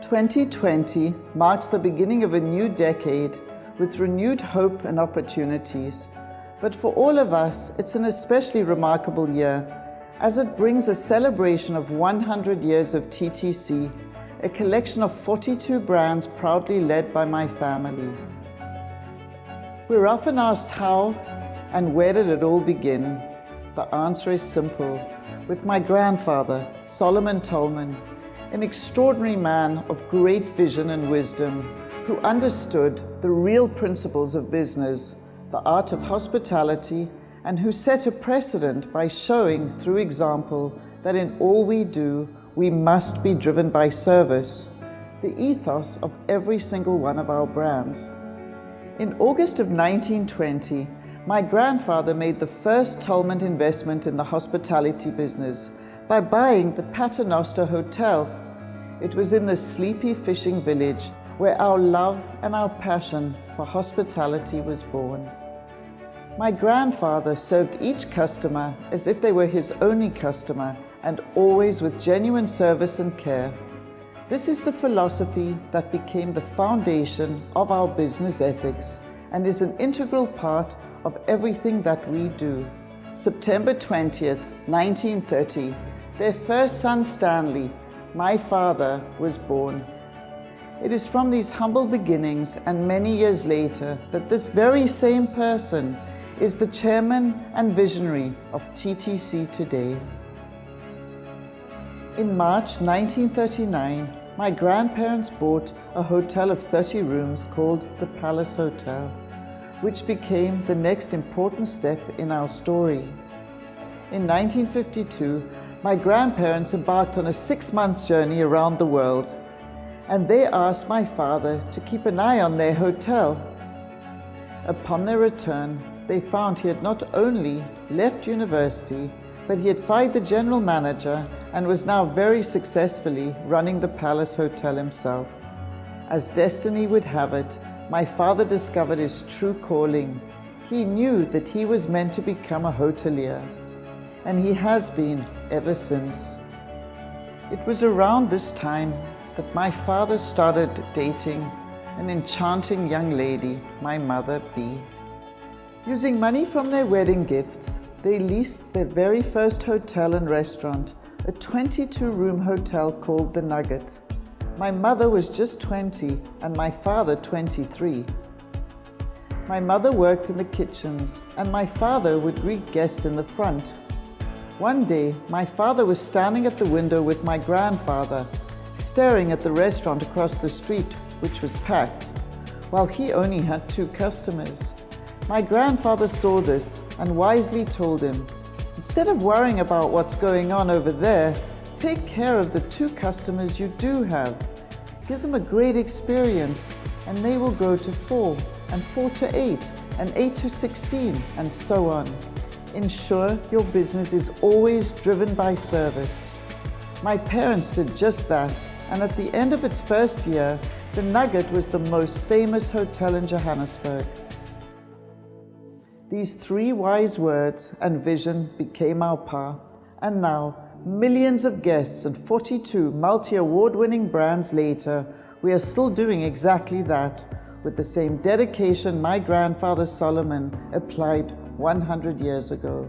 2020 marks the beginning of a new decade with renewed hope and opportunities. But for all of us, it's an especially remarkable year, as it brings a celebration of 100 years of TTC, a collection of 42 brands proudly led by my family. We're often asked how and where did it all begin? The answer is simple. With my grandfather, Solomon Tolman, an extraordinary man of great vision and wisdom, who understood the real principles of business, the art of hospitality, and who set a precedent by showing through example that in all we do, we must be driven by service, the ethos of every single one of our brands. In August of 1920, my grandfather made the first Tolman investment in the hospitality business by buying the Paternoster Hotel. It was in the sleepy fishing village where our love and our passion for hospitality was born. My grandfather served each customer as if they were his only customer, and always with genuine service and care. This is the philosophy that became the foundation of our business ethics and is an integral part of everything that we do. September 20th, 1930, their first son Stanley, my father, was born. It is from these humble beginnings and many years later that this very same person is the chairman and visionary of TTC today. In March 1939, my grandparents bought a hotel of 30 rooms called the Palace Hotel, which became the next important step in our story. In 1952, my grandparents embarked on a 6-month journey around the world, and they asked my father to keep an eye on their hotel. Upon their return, they found he had not only left university, but he had fired the general manager and was now very successfully running the Palace Hotel himself. As destiny would have it, my father discovered his true calling. He knew that he was meant to become a hotelier, and he has been ever since. It was around this time that my father started dating an enchanting young lady, my mother, Bee. Using money from their wedding gifts, they leased their very first hotel and restaurant, a 22-room hotel called the Nugget. My mother was just 20 and my father 23. My mother worked in the kitchens and my father would greet guests in the front. One day, my father was standing at the window with my grandfather, staring at the restaurant across the street, which was packed, while he only had 2 customers. My grandfather saw this and wisely told him, "Instead of worrying about what's going on over there, take care of the 2 customers you do have. Give them a great experience and they will grow to 4, and 4 to 8, and 8 to 16, and so on. Ensure your business is always driven by service." My parents did just that, and at the end of its first year, the Nugget was the most famous hotel in Johannesburg. These 3 wise words and vision became our path, and now, millions of guests and 42 multi-award-winning brands later, we are still doing exactly that, with the same dedication my grandfather Solomon applied 100 years ago.